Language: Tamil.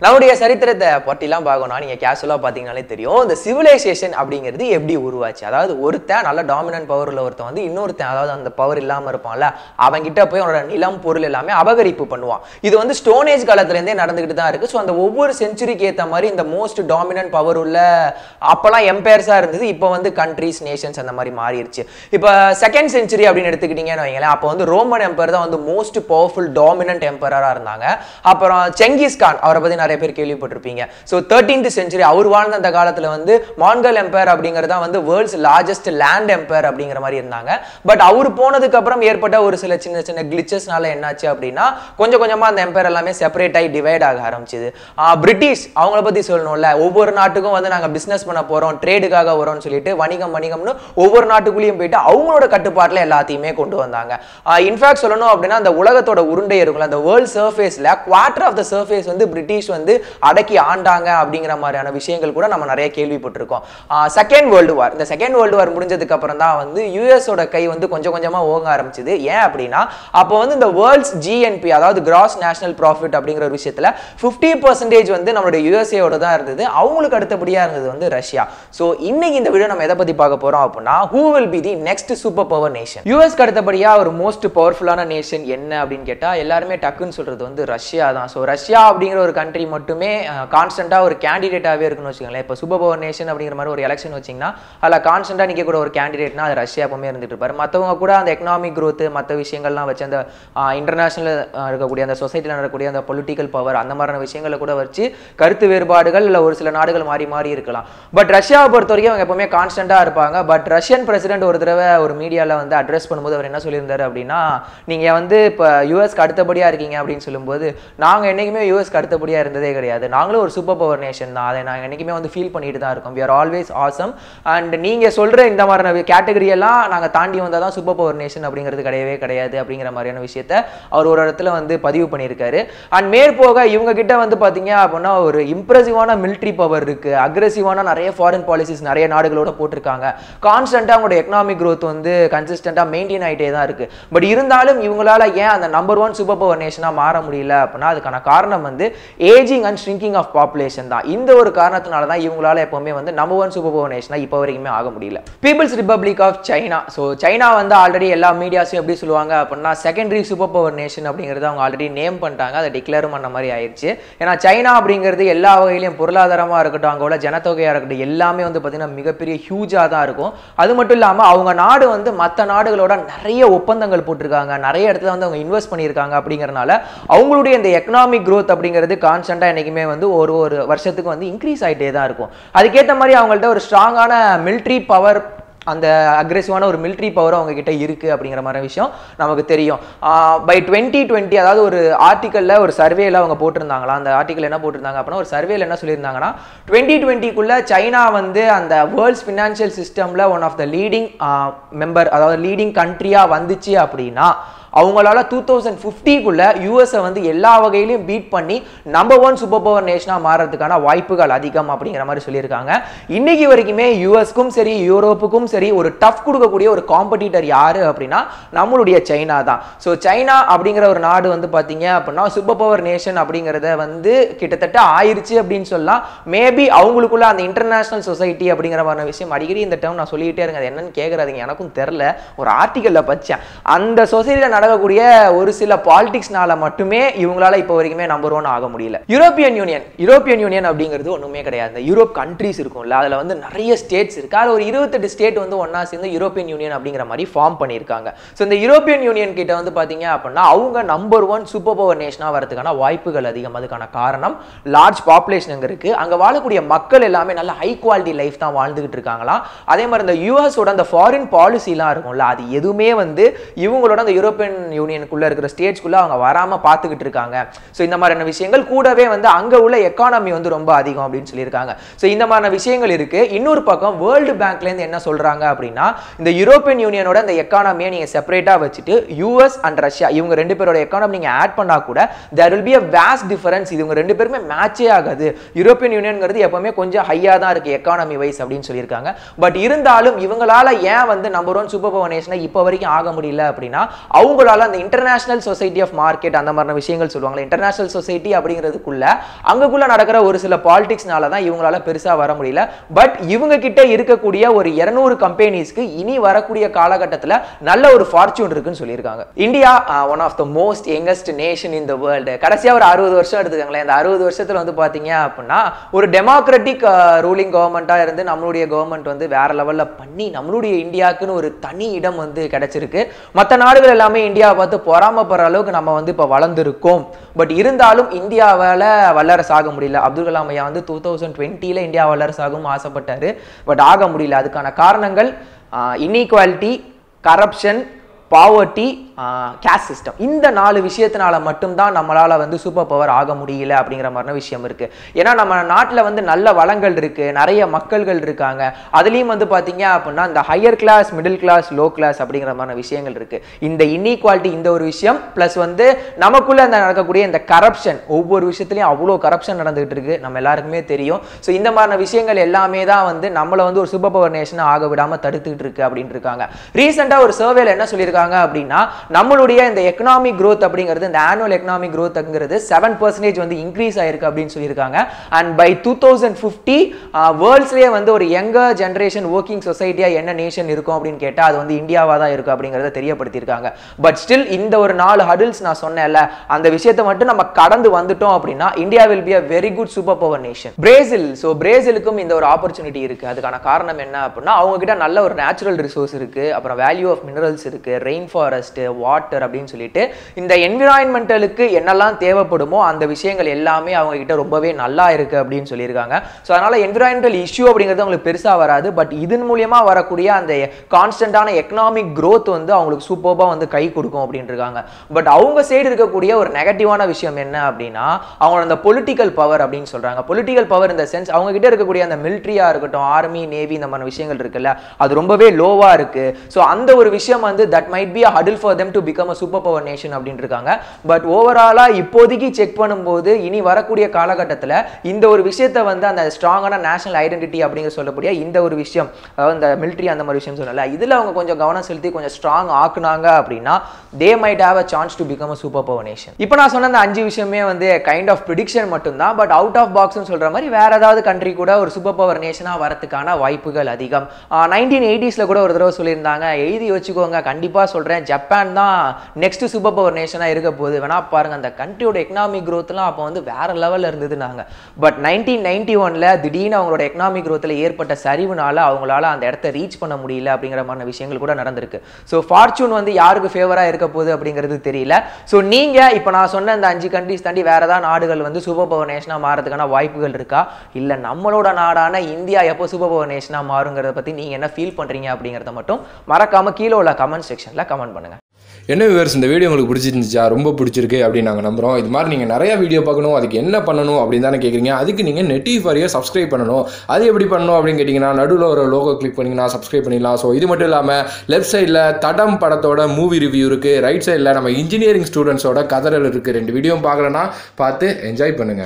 நம்முடைய சரித்திரத்தை பற்றிலாம் பார்க்கணும்னா நீங்கள் கேஷுவலாக பார்த்தீங்கன்னாலே தெரியும் இந்த சிவிலைசேஷன் அப்படிங்கிறது எப்படி உருவாச்சு. அதாவது ஒருத்தன் நல்ல டாமினன்ட் பவர் உள்ள ஒருத்தன் வந்து இன்னொருத்தன் அதாவது அந்த பவர் இல்லாமல் இருப்பான்ல அவன்கிட்ட போய் அவனோட நிலம் பொருள் எல்லாமே அபகரிப்பு பண்ணுவான். இது வந்து ஸ்டோன் ஏஜ் காலத்துலேருந்தே நடந்துகிட்டு தான் இருக்குது. ஸோ அந்த ஒவ்வொரு செஞ்சுரிக்கு ஏற்ற மாதிரி இந்த மோஸ்ட் டாமினன்ட் பவர் உள்ள அப்போல்லாம் எம்பையர்ஸாக இருந்தது. இப்போ வந்து கண்ட்ரிஸ் நேஷன்ஸ் அந்த மாதிரி மாறிடுச்சு. இப்போ செகண்ட் செஞ்சுரி அப்படின்னு எடுத்துக்கிட்டீங்கன்னு வைங்களேன், அப்போ வந்து ரோமன் எம்பையர் தான் வந்து மோஸ்ட் பவர்ஃபுல் டாமினன்ட் எம்பையராக இருந்தாங்க. அப்புறம் செங்கிஸ் கான் அவரை பற்றி நிறைய பேர் கேள்விப்பட்டிருப்பீங்க. ஸோ 13th century அவர் வாழ்ந்த அந்த காலத்தில் வந்து மான்கல் எம்பையர் அப்படிங்கிறது தான் வந்து வேர்ல்ட்ஸ் லார்ஜஸ்ட் லேண்ட் எம்பையர் அப்படிங்கிற மாதிரி இருந்தாங்க. பட் அவர் போனதுக்கு அப்புறம் ஏற்பட்ட ஒரு சில சின்ன சின்ன கிளிச்சஸ்னால என்னாச்சு அப்படின்னா கொஞ்சம் கொஞ்சமாக அந்த எம்பையர் எல்லாமே செப்பரேட் ஆகி டிவைட் ஆக ஆரம்பிச்சுது. பிரிட்டிஷ் அவங்கள பற்றி சொல்லணும்ல, ஒவ்வொரு நாட்டுக்கும் வந்து நாங்கள் பிஸ்னஸ் பண்ண போகிறோம், ட்ரேடுக்காக வரோம்னு சொல்லிட்டு வணிகம்னு ஒவ்வொரு நாட்டுக்குள்ளேயும் போயிட்டு அவங்களோட கட்டுப்பாட்டில் எல்லாத்தையுமே கொண்டு வந்தாங்க. இன்ஃபேக்ட் சொல்லணும் அப்படின்னா அந்த உலகத்தோட உருண்டை இருக்குல்ல, அந்த வேர்ல்ட் சர்ஃபேஸில் குவார்டர் ஆஃப் த சர்ஃபேஸ் வந்து பிரிட்டிஷ் வந்து அடக்கி ஆண்டாங்க அப்படிங்கிற மாதிரியான விஷயங்கள் கூட நம்ம நிறைய கேள்விப்பட்டிருக்கோம். செகண்ட் வேர்ல்டு வார், இந்த செகண்ட் வேர்ல்டு வார் முடிஞ்சதுக்கு அப்புறம் தான் வந்து யூஎஸோட கை வந்து கொஞ்சம் கொஞ்சமா ஓங்க ஆரம்பிச்சது. ஏன் அப்படின்னா அப்போ வந்து இந்த வேர்ல்ட்ஸ் ஜிஎன்பி அதாவது கிராஸ் நேஷனல் ப்ராஃபிட் அப்படிங்கிற ஒரு விஷயத்துல 50% வந்து நம்மளுடைய யூஎஸ்ஏயோட தான் இருந்தது. அவங்களுக்கு அடுத்தபடியா இருந்தது வந்து ரஷ்யா. ஸோ இன்னைக்கு இந்த வீடியோ நம்ம எதை பத்தி பார்க்க போறோம் அப்படின்னா who will be the next super power nation. யூஎஸ்க்கு அடுத்தபடியா ஒரு மோஸ்ட் பவர்ஃபுல்லான நேஷன் என்ன அப்படின்னு கேட்டா எல்லாருமே டக்குன்னு சொல்றது வந்து ரஷ்யா தான். ஸோ ரஷ்யா அப்படிங்கிற ஒரு கண்ட்ரி மட்டுமே கான்ஸ்டன்டா ஒரு கேண்டிடேட்டாவே இருக்குன்னு வச்சுக்கோங்களேன். இப்போ சூப்பர் பவர் நேஷன் அப்படிங்கிற மாதிரி ஒரு எலெக்ஷன் வச்சிங்கன்னா அதில் கான்ஸ்டன்டா நிற்க கூட ஒரு கேண்டிடேட்னா அது ரஷ்யா எப்பவுமே இருந்துட்டு இருப்பாரு. மற்றவங்க கூட அந்த எக்கனாமிக் க்ரோத் மற்ற விஷயங்கள்லாம் வச்சு அந்த இன்டர்நேஷனல் இருக்கக்கூடிய அந்த சொசைட்டியில் நடக்கக்கூடிய அந்த பொலிட்டிக்கல் பவர் அந்த மாதிரியான விஷயங்களை கூட வச்சு கருத்து வேறுபாடுகள் இல்லை ஒரு சில நாடுகள் மாறி மாறி இருக்கலாம். பட் ரஷ்யாவை பொறுத்த வரைக்கும் அவங்க எப்பவுமே கான்ஸ்டன்டா இருப்பாங்க. பட் ரஷ்யன் பிரசிடென்ட் ஒரு தடவை ஒரு மீடியாவில் வந்து அட்ரஸ் பண்ணும்போது அவர் என்ன சொல்லியிருந்தாரு அப்படின்னா, நீங்கள் வந்து இப்போ யூஎஸ்க்கு அடுத்தபடியாக இருக்கீங்க அப்படின்னு சொல்லும்போது நாங்கள் என்றைக்குமே யூஎஸ்க்கு அடுத்தபடியாக இருந்ததே கிடையாது, நாங்களும் ஒரு சூப்பர் பவர் நேஷன் தான், அதை நாங்கள் என்றைக்குமே வந்து ஃபீல் பண்ணிட்டு தான் இருக்கோம், we are always awesome and நீங்கள் சொல்கிற இந்த மாதிரியான கேட்டகரியெல்லாம் நாங்கள் தாண்டி வந்தால் தான் சூப்பர் பவர் நேஷன் அப்படிங்கிறது கிடையவே கிடையாது அப்படிங்கிற மாதிரியான விஷயத்த அவர் ஒரு இடத்துல வந்து பதிவு பண்ணியிருக்காரு. அண்ட் மேற்போக இவங்க கிட்ட வந்து பார்த்தீங்க அப்படின்னா ஒரு இம்ப்ரெசிவான மிலிட்ரி பவர் இருக்கு, அக்ரெசிவான நிறைய ஃபாரின் பாலிசிஸ் நிறைய நாடுகளோட போட்டிருக்காங்க, கான்ஸ்டன்ட்டாக அவங்களோட எக்கனாமிக் க்ரோத் வந்து கன்சிஸ்டண்டாக மெயின்டைன் ஆகிட்டே தான் இருக்கு. பட் இருந்தாலும் இவங்களால ஏன் அந்த நம்பர் 1 சூப்பர் பவர் நேஷனாக மாற முடியல அப்படின்னா அதுக்கான காரணம் வந்து ageing and shrinking of population தான். இந்த ஒரு காரணத்தினால தான் இவங்களால எப்பவுமே வந்து நம்பர் 1 சூப்பர் பவர் நேஷனா இப்போ வரைக்குமே ஆக முடியல. People's republic of China. So China வந்து ஆல்ரெடி எல்லா மீடியாஸும் எப்படி சொல்லுவாங்க அப்படின்னா செகண்டரி சூப்பர் பவர் நேஷன் அப்படிங்கிறது அவங்க ஆல்ரெடி நேம் பண்ணிட்டாங்க, அதை டிக்ளேரும் பண்ண மாதிரி ஆயிடுச்சு. ஏன்னா சைனா அப்படிங்கிறது எல்லா வகையிலையும் பொருளாதாரமாக இருக்கட்டும், அங்கே உள்ள ஜனத்தொகையாக இருக்கட்டும் எல்லாமே வந்து பார்த்தீங்கன்னா மிகப்பெரிய ஹியூஜாக தான் இருக்கும். அது மட்டும் இல்லாமல் அவங்க நாடு வந்து மற்ற நாடுகளோட நிறைய ஒப்பந்தங்கள் போட்டிருக்காங்க, நிறைய இடத்துல வந்து அவங்க இன்வெஸ்ட் பண்ணியிருக்காங்க. அப்படிங்கிறனால அவங்களுடைய இந்த எக்கனாமிக் க்ரோத் அப்படிங்கிறது கான்ஸ்டன்ட்டாக என்றைக்குமே வந்து ஒரு வருஷத்துக்கு வந்து இன்க்ரீஸ் ஆகிட்டே தான் இருக்கும். அதுக்கேற்ற மாதிரி அவங்கள்ட்ட ஒரு ஸ்ட்ராங்கான மிலிட்ரி பவர், அந்த அக்ரெசிவான ஒரு மிலிட்ரி பவர் அவங்க கிட்ட இருக்கு அப்படிங்கிற மாதிரி விஷயம் நமக்கு தெரியும். பை 2020 அதாவது ஒரு ஆர்டிக்கல்ல ஒரு சர்வேல அவங்க போட்டிருந்தாங்களா, அந்த ஆர்டிக்கல் என்ன போட்டிருந்தாங்க அப்படின்னா ஒரு சர்வேல என்ன சொல்லியிருந்தாங்கன்னா 2020க்குள்ள சைனா வந்து அந்த வேர்ல்ட்ஸ் ஃபினான்ஷியல் சிஸ்டம்ல one of the leading member அதாவது லீடிங் கண்ட்ரியா வந்துச்சு அப்படின்னா அவங்களால 2050க்குள்ள யூஎஸ்ஐ வந்து எல்லா வகையிலையும் பீட் பண்ணி நம்பர் 1 சூப்பர் பவர் நேஷனாக மாறதுக்கான வாய்ப்புகள் அதிகம் அப்படிங்கிற மாதிரி சொல்லியிருக்காங்க. இன்னைக்கு வரைக்குமே யூஎஸ்க்கும் சரி யூரோப்புக்கும் சரி ஒரு டஃப் கொடுக்கக்கூடிய ஒரு காம்படிட்டர் யாரு அப்படின்னா நம்மளுடைய சைனா தான். ஸோ சைனா அப்படிங்கிற ஒரு நாடு வந்து பார்த்தீங்க அப்படின்னா சூப்பர் பவர் நேஷன் அப்படிங்கிறத வந்து கிட்டத்தட்ட ஆயிடுச்சு அப்படின்னு சொல்லலாம். மேபி அவங்களுக்குள்ள அந்த இன்டர்நேஷனல் சொசைட்டி அப்படிங்கிற மாதிரி விஷயம் அடிக்கடி இந்த டேர்ம் நான் சொல்லிக்கிட்டே இருங்க, அது என்னன்னு கேட்குறாதீங்க, எனக்கும் தெரில, ஒரு ஆர்டிக்கல்ல படித்தேன். அந்த சொசைட்டியில் நடக்கக்கூடிய ஒரு சில பாலிடிக்ஸ்னால மட்டுமே இவங்களால இப்போ வரைக்குமே நம்பர் 1 ஆக முடியல. யூரோப்பியன் யூனியன் அப்படிங்கிறது ஒண்ணுமே கிடையாது. யூரோப் கண்ட்ரிஸ் இருக்கும்ல, அதுல வந்து நிறைய ஸ்டேட்ஸ் இருக்கு. அது ஒரு 28 ஸ்டேட் வந்து ஒன்னா சேர்ந்து யூரோப்பியன் யூனியன் அப்படிங்கிற மாதிரி ஃபார்ம் பண்ணியிருக்காங்க. ஸோ இந்த யூரோப்பியன் யூனியன் கிட்ட வந்து பாத்தீங்க அப்படின்னா அவங்க நம்பர் 1 சூப்பர் பவர் நேஷனா வரதுக்கான வாய்ப்புகள் அதிகம். அதுக்கான காரணம் லார்ஜ் பாப்புலேஷன் அங்க இருக்கு, அங்க வாழக்கூடிய மக்கள் எல்லாமே நல்ல ஹை குவாலிட்டி லைஃப் தான் வாழ்ந்துகிட்டு இருக்காங்களாம். அதே மாதிரி இந்த யூஎஸோட அந்த ஃபாரின் பாலிசிலாம் இருக்கும்ல, அது எதுவுமே வந்து இவங்களோட அந்த யூரோப்பியன் யூனியனுக்குள்ள இருக்கிற ஸ்டேட்ஸ்குள்ள அவங்க வராம பார்த்துக்கிட்டு இருக்காங்க. ஸோ இந்த மாதிரியான விஷயங்கள் கூடவே வந்து அங்க உள்ள எக்கானமி வந்து ரொம்ப அதிகம் அப்படின்னு சொல்லியிருக்காங்க. ஸோ இந்த மாதிரியான விஷயங்கள் இருக்கு. இன்னொரு பக்கம் வேர்ல்டு பேங்க்ல இருந்து என்ன சொல்றாங்க அப்படின்னா இந்த யூரோப்பியன் யூனியனோட இந்த எக்கானமியை நீங்க செப்பரேட்டா வச்சுட்டு யூஎஸ் அண்ட் ரஷ்யா இவங்க ரெண்டு பேரோட எக்கானமி நீங்க ஆட் பண்ணா கூட there will be a vast difference. இவங்க ரெண்டு பேருமே மேட்சே ஆகாது. யூரோப்பியன் யூனியன்ங்கிறது எப்பவுமே கொஞ்சம் ஹையா தான் இருக்கு எக்கானமி வைஸ் அப்படின்னு சொல்லியிருக்காங்க. பட் இருந்தாலும் இவங்களால ஏன் வந்து நம்பர் 1 சூப்பர் பவர் நேஷனா இப்போ வரைக்கும் ஆக முடியல அப்படின்னா அவங்க அவங்களால அந்த இன்டர்நேஷனல் சொசைட்டி ஆஃப் மார்க்கெட் அந்த மாதிரி விஷயங்கள் சொல்லுவாங்க. இன்டர்நேஷனல் சொசைட்டி அப்படிங்கிறதுக்குள்ள அங்கக்குள்ள நடக்கிற ஒரு சில பாலிடிக்ஸ்னால தான் இவங்களால பெருசா வர முடியல. பட் இவங்க கிட்ட இருக்கக்கூடிய ஒரு 200 கம்பெனிஸ்க்கு இனி வரக்கூடிய காலகட்டத்தில் நல்ல ஒரு ஃபார்ச்சூன் இருக்குன்னு சொல்லியிருக்காங்க. India one of the most youngest nation in the world. கடைசியா ஒரு 60 வருஷம் எடுத்துக்கங்களேன். இந்த 60 வருஷத்துல வந்து பாத்தீங்க அப்படின்னா ஒரு டெமோக்ராட்டிக் ரூலிங் கவர்மெண்டா இருந்து நம்மளுடைய கவர்மெண்ட் வந்து வேற லெவல்ல பண்ணி நம்மளுடைய இந்தியாவுக்குன்னு ஒரு தனி இடம் வந்து கிடைச்சிருக்கு. மற்ற நாடுகள் எல்லாமே இந்தியாவை பார்த்து பொறாமப்படுற அளவுக்கு நம்ம வந்து இப்போ வளர்ந்துருக்கோம். பட் இருந்தாலும் இந்தியாவால வல்லரசு ஆக முடியல. அப்துல் கலாம் ஐயா வந்து 2020 இந்தியா வல்லரசு ஆகும் ஆசைப்பட்டாரு. பட் ஆக முடியல. அதுக்கான காரணங்கள் inequality, corruption, poverty, caste system. இந்த 4 விஷயத்தினால மட்டும்தான் நம்மளால வந்து சூப்பர் பவர் ஆக முடியல அப்படிங்கிற மாதிரி விஷயம் இருக்கு. ஏன்னா நம்ம நாட்டில் வந்து நல்ல வளங்கள் இருக்கு, நிறைய மக்கள்கள் இருக்காங்க. அதுலேயும் வந்து பார்த்தீங்க அப்படின்னா இந்த higher class, middle class, low class அப்படிங்கிற மாதிரி விஷயங்கள் இருக்கு. இந்த இன்இக்வாலிட்டி இந்த ஒரு விஷயம் பிளஸ் வந்து நமக்குள்ள அந்த நடக்கக்கூடிய இந்த கரப்ஷன், ஒவ்வொரு விஷயத்துலையும் அவ்வளோ கரப்ஷன் நடந்துகிட்டு இருக்கு, நம்ம எல்லாருக்குமே தெரியும். ஸோ இந்த மாதிரி விஷயங்கள் எல்லாமே தான் வந்து நம்மளை வந்து ஒரு சூப்பர் பவர் நேஷன் ஆக விடாம தடுத்துக்கிட்டு இருக்கு அப்படின்னு இருக்காங்க. ரீசெண்டாக ஒரு சர்வேல என்ன சொல்லியிருக்காங்க அப்படின்னா நம்மளுடைய இந்த எக்கனாமிக் growth அப்படிங்கிறது, இந்த ஆனுவல் எக்கனாமிக் growthங்கிறது 7% வந்து இன்க்ரீஸ் ஆயிருக்கு அப்படின்னு சொல்லியிருக்காங்க. அண்ட் பை 2050 வேர்ல்ட்ஸ்லேயே வந்து ஒரு யங்கர் ஜென்ரேஷன் ஒர்க்கிங் சொசைட்டியா என்ன நேஷன் இருக்கும் அப்படின்னு கேட்டால் அது வந்து இந்தியாவா தான் இருக்கும் அப்படிங்கிறத தெரியப்படுத்தியிருக்காங்க. பட் ஸ்டில் இந்த ஒரு 4 ஹடில்ஸ் நான் சொன்னேன்ல, அந்த விஷயத்தை மட்டும் நம்ம கடந்து வந்துட்டோம் அப்படின்னா India will be a very good super power nation. Brazil, so பிரேசிலுக்கும் இந்த ஒரு ஆப்பர்ச்சுனிட்டி இருக்கு. அதுக்கான காரணம் என்ன அப்படின்னா அவங்க கிட்ட நல்ல ஒரு நேச்சுரல் ரிசோர்ஸ் இருக்கு, அப்புறம் வேல்யூ ஆஃப் மினரல்ஸ் இருக்கு, ரெயின் ஃபாரஸ்ட், வாட்டர் அப்படின்னு சொல்லிட்டு இந்த என்விரான்மெண்டலுக்கு என்னெல்லாம் தேவைப்படுமோ அந்த விஷயங்கள் எல்லாமே அவங்க கிட்ட ரொம்பவே நல்லா இருக்கு அப்படின்னு சொல்லியிருக்காங்க. ஸோ அதனால என்விரான்மெண்டல் இஷ்யூ அப்படிங்கிறது அவங்களுக்கு பெருசா வராது. பட் இதன் மூலியமா வரக்கூடிய அந்த கான்ஸ்டன்டான எக்கனாமிக் growth வந்து அவங்களுக்கு சூப்பர்பா வந்து கை கொடுக்கும் அப்படின்னு இருக்காங்க. பட் அவங்க சைடு இருக்கக்கூடிய ஒரு நெகட்டிவான விஷயம் என்ன அப்படின்னா அவங்க அந்த பொலிட்டிக்கல் பவர் அப்படின்னு சொல்றாங்க. பொலிட்டிக்கல் பவர் இந்த சென்ஸ் அவங்க கிட்ட இருக்கக்கூடிய அந்த மிலிட்ரியா இருக்கட்டும், ஆர்மி, நேவி, இந்த மாதிரி விஷயங்கள் இருக்குல்ல, அது ரொம்பவே லோவா இருக்கு. ஸோ அந்த ஒரு விஷயம் வந்து that might be a hurdle for them to become a super power nation அப்படின்னு இருக்காங்க. பட் ஓவராலா இப்போதைக்கு செக் பண்ணும்போது இனி வரக்கூடிய காலகட்டத்தில் இந்த ஒரு விஷயத்தை வந்து அந்த ஸ்ட்ராங்கான நேஷனல் ஐடென்டிட்டி அப்படிங்கிற சொல்லக்கூடிய இந்த ஒரு விஷயம், அதாவது இந்த மிலிட்ரி அந்த மாதிரி விஷயம் சொல்லல, இதுல அவங்க கொஞ்சம் கவனம் செலுத்தி கொஞ்சம் ஸ்ட்ராங் ஆக்குனாங்க அப்படின்னா they might have a chance to become a super power nation. இப்போ நான் சொன்ன அந்த 5 விஷயமே வந்து கைண்ட் ஆஃப் ப்ரிடிக்ஷன் மட்டும்தான். பட் அவுட் ஆஃப் பாக்ஸ்னு சொல்ற மாதிரி வேற ஏதாவது கண்ட்ரி கூட ஒரு சூப்பர் பவர் நேஷனா வரதுக்கான வாய்ப்புகள் அதிகம். 1980s கூட ஒரு தடவை சொல்லியிருந்தாங்க, எழுதி வச்சுக்கோங்க, கண்டிப்பா சொல்றேன், ஜப்பான் தான் நெக்ஸ்ட் சூப்பர் பவர் நேஷனா இருக்க போகுது. வேணா பாருங்க, அந்த கண்ட்ரியோட எக்கனாமிக் growthலாம் அப்போ வந்து வேற லெவல்ல இருந்ததுனாங்க. பட் 1991ல திடீர்னு அவங்களோட எக்கனாமிக் growthல ஏற்பட்ட சரிவுனால அவங்களால அந்த இடத்த ரீச் பண்ண முடியல அப்படிங்கிற மாதிரி விஷயங்கள் கூட நடந்திருக்கு. ஸோ ஃபார்ச்சூன் வந்து யாருக்கு ஃபேவரா இருக்க போகுது அப்படிங்கிறது தெரியல. ஸோ நீங்க இப்போ நான் சொன்ன இந்த 5 கண்ட்ரிஸ் தாண்டி வேற ஏதாவது நாடுகள் வந்து சூப்பர் பவர் நேஷனா மாறதுக்கான வாய்ப்புகள் இருக்கா, இல்ல நம்மளோட நாடான இந்தியா எப்போ சூப்பர் பவர் நேஷனா மாறுங்கிறத பத்தி நீங்க என்ன ஃபீல் பண்றீங்க அப்படிங்கிறத மட்டும் மறக்காம கீழே உள்ள கமெண்ட் செக்ஷன்ல கமெண்ட் பண்ணுங்க. என்ன வியூவர்ஸ், இந்த வீடியோ உங்களுக்கு பிடிச்சிருந்துச்சா? ரொம்ப பிடிச்சிருக்கு அப்படின்னு நாங்கள் நம்புகிறோம். இது மாதிரி நீங்கள் நிறைய வீடியோ பார்க்கணும், அதுக்கு என்ன பண்ணணும் அப்படின்னு தானே கேட்குறீங்க. அதுக்கு நீங்கள் நெட்டிஃபாரியை சப்ஸ்கிரைப் பண்ணணும். அது எப்படி பண்ணணும் அப்படின்னு கேட்டிங்கன்னா நடுவில் ஒரு லோகோ கிளிக் பண்ணிங்கன்னா சப்ஸ்கிரைப் பண்ணிடலாம். ஸோ இது மட்டும் இல்லாமல் லெஃப்ட் சைடில் தடம் படத்தோட மூவி ரிவ்யூ இருக்குது, ரைட் சைடில் நம்ம இன்ஜினியரிங் ஸ்டூடெண்ட்ஸோட கதறல் இருக்குது. 2 வீடியோ பார்க்கலன்னா பார்த்து என்ஜாய் பண்ணுங்கள்.